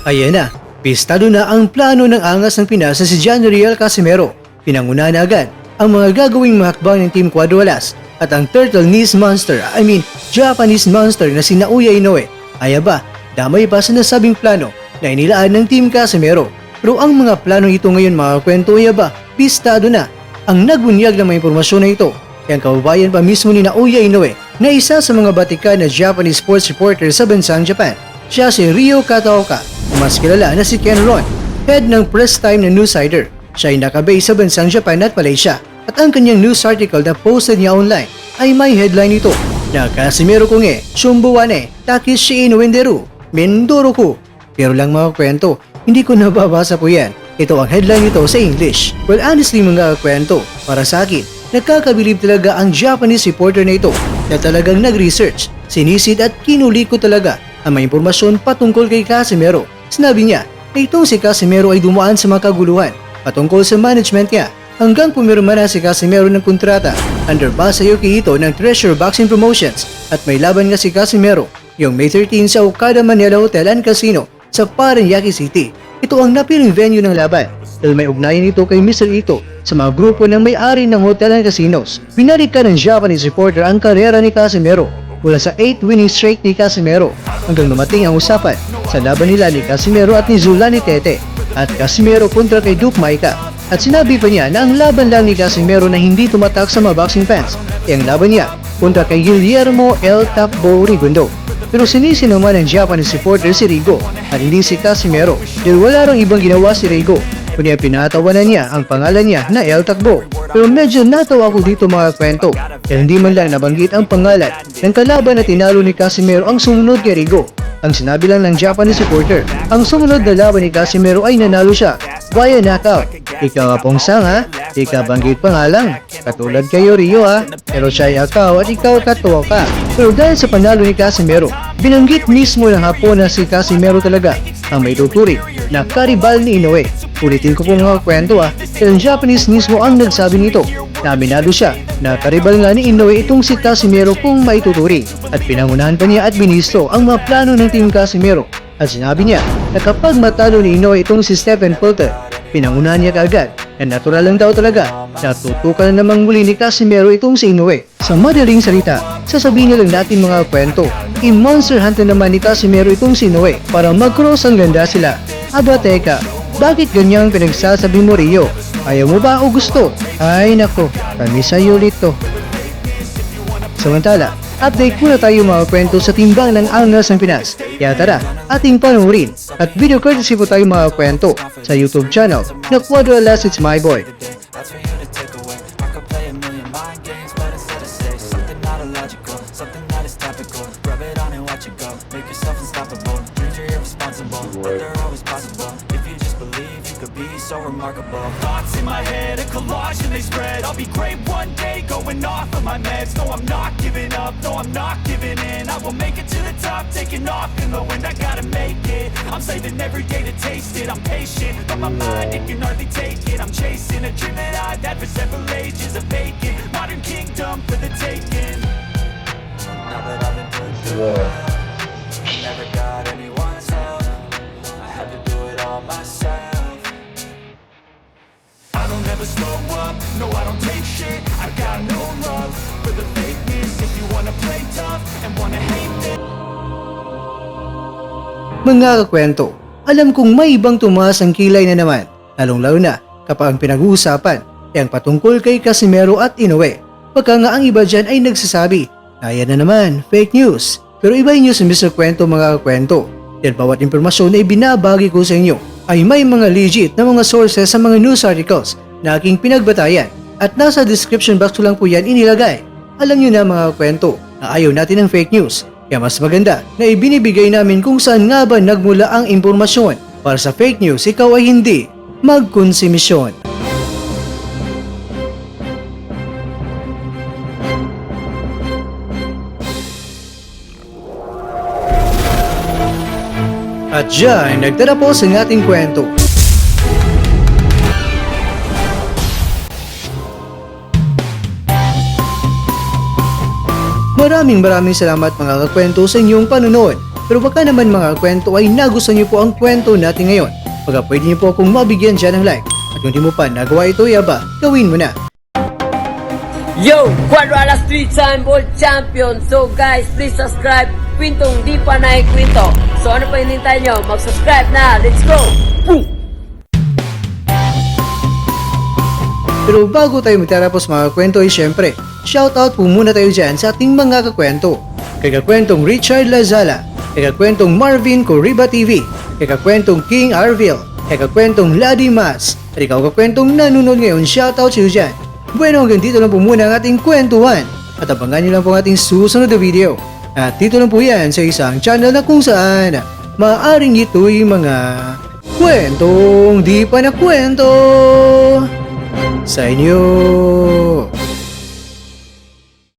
Ayan na, pistado na ang plano ng angas ng Pinas na si John Riel Casimero. Pinanguna na agad ang mga gagawing mahakbang ng Team Quadralas at ang Japanese monster na si Naoya Inoue. Ay ba, damay pa sa nasabing plano na inilaan ng Team Casimero. Pero ang mga planong ito ngayon mga kwento ay ba, pistado na. Ang nagbunyag ng mga impormasyon na ito ay ang kababayan pa mismo ni Naoya Inoue na isa sa mga batikan na Japanese sports reporter sa bansang Japan. Siya si Ryo Kataoka, mas kilala na si Ken Ron, head ng press time na Newsider. Siya ay nakabase sa bansang Japan at Malaysia at ang kanyang news article na posted niya online ay may headline ito na Casimero Kunge, Shumbuwane, Takishi Inuenderu, Mendoro ko. Pero lang mga kwento, hindi ko nababasa po yan. Ito ang headline nito sa English. Well honestly mga kwento, para sa akin, nakakabilib talaga ang Japanese reporter na ito na talagang nag-research, sinisid at kinuli ko talaga ang may impormasyon patungkol kay Casimero. Sinabi niya na itong si Casimero ay dumaan sa mga kaguluhan patungkol sa management niya hanggang pumirma na si Casimero ng kontrata under Masayuki Ito ng Treasure Boxing Promotions at may laban nga si Casimero yung May 13 sa Okada Manila Hotel and Casino sa Parañaque City. Ito ang napiling venue ng laban dahil may ugnayan ito kay Mr. Ito sa mga grupo ng may-ari ng hotel and casinos. Binalikan ng Japanese reporter ang karera ni Casimero mula sa 8 winning streak ni Casimero hanggang dumating ang usapan sa laban nila ni Casimero at ni Zulani Tete at Casimero kontra kay Duke Maika. At sinabi pa niya na ang laban lang ni Casimero na hindi tumatak sa mga boxing fans ay ang laban niya kontra kay Guillermo El Tapbo Rigundo. Pero sinisi naman ng Japanese reporter si Rigo at hindi si Casimero dahil wala rang ibang ginawa si Rigo kundi pinatawanan niya ang pangalan niya na El Takbo. Pero medyo natawa ako dito mga kwento dahil hindi man lang nabanggit ang pangalan ng kalaban na tinalo ni Casimero ang sumunod kay Rigo. Ang sinabi lang ng Japanese reporter, ang sumunod na laban ni Casimero ay nanalo siya via knockout. Ikaw apong sanga, ikaw banggit pa nga lang. Katulad kayo Rio ha, pero siya ay akaw at ikaw katuwa ka. Pero dahil sa panalo ni Casimero, binanggit mismo ng Hapon na si Casimero talaga ang may tuturing na karibal ni Inoue. Ulitin ko po mga kwento dahil ang Japanese mismo ang nagsabi nito na aminado siya na karibal nga ni Inoue itong si Casimero kung may tuturing. At pinangunahan pa niya at binisto ang mga plano ng Team Casimero. At sinabi niya na kapag matalo ni Inoue itong si Stephen Fulton, pinangunahan niya kaagad na natural lang daw talaga na tutukan na namang muli ni Casimero itong si Inoue. Sa madaling salita, sasabihin na lang natin mga kwento, i-monster hunt na naman ni Casimero itong si Inoue para mag-cross ang ganda sila. Aba teka, bakit ganyang pinagsasabi mo Rio? Ayaw mo ba o gusto? Ay nako, kami sa'yo ulit to. Samantala, update muna tayo mga kwento sa timbang ng angas ng Pinas. Kaya tara, ating panuorin at video courtesy po tayo mga kwento sa YouTube channel na Quadralas It's My Boy. So remarkable. Thoughts in my head, a collage and they spread. I'll be great one day, going off of my meds. No, I'm not giving up, no, I'm not giving in. I will make it to the top, taking off in the wind. I gotta make it, I'm saving every day to taste it. I'm patient, but my mind, it can hardly take it. I'm chasing a dream that I've had for several ages. A vacant, modern kingdom for the taking. Now that I've been put through it, never got anyone's help. I had to do it all myself. I don't ever slow up, no I don't take shit. I got no love for the fakeness. If you wanna play tough and wanna hate this. Mga kakwento, alam kong may ibang tumaas ang kilay na naman, lalong-lalo na kapag ang pinag-uusapan ay ang patungkol kay Casimero at Inoue. Pagka nga ang iba dyan ay nagsasabi na yan na naman, fake news. Pero iba yung news sa Mr. Kwento mga kakwento. Dahil bawat impormasyon na ibinabagi ko sa inyo ay may mga legit na mga sources sa mga news articles na aking pinagbatayan at nasa description box ko lang po yan inilagay. Alam nyo na mga kwento na ayaw natin ng fake news. Kaya mas maganda na ibinibigay namin kung saan nga ba nagmula ang impormasyon. Para sa fake news, ikaw ay hindi magkonsumisyon. At dyan, nagtatapos ang ating kwento. Maraming salamat mga kakwento sa inyong panonood. Pero baka naman mga kwento ay nagustuhan niyo po ang kwento natin ngayon. Baka pwede niyo po akong mabigyan dyan ng like. At kung di mo pa nagawa ito, yaba, gawin mo na. Yo, Quadrala Street Time World Champion. So guys, please subscribe. Kwentong di pa naikwento. So ano pa hinintay nyo? Mag-subscribe na. Let's go! Boom! Pero bago tayo magtatapos mga kwento ay syempre, shoutout po muna tayo dyan sa ating mga kakwento. Kay kakwentong Richard Lazala, kay kakwentong Marvin Corriba TV, kay kakwentong King Arville, kay kakwentong Ladi Mas, at ikaw kakwentong nanonood ngayon, shoutout sa iyo dyan. Bueno, hanggang dito lang po muna ang ating kwentuhan. At abangan nyo lang po ang ating susunod na video. At dito lang po yan sa isang channel na kung saan maaaring ito'y mga kwentong di pa na kwento sa inyo.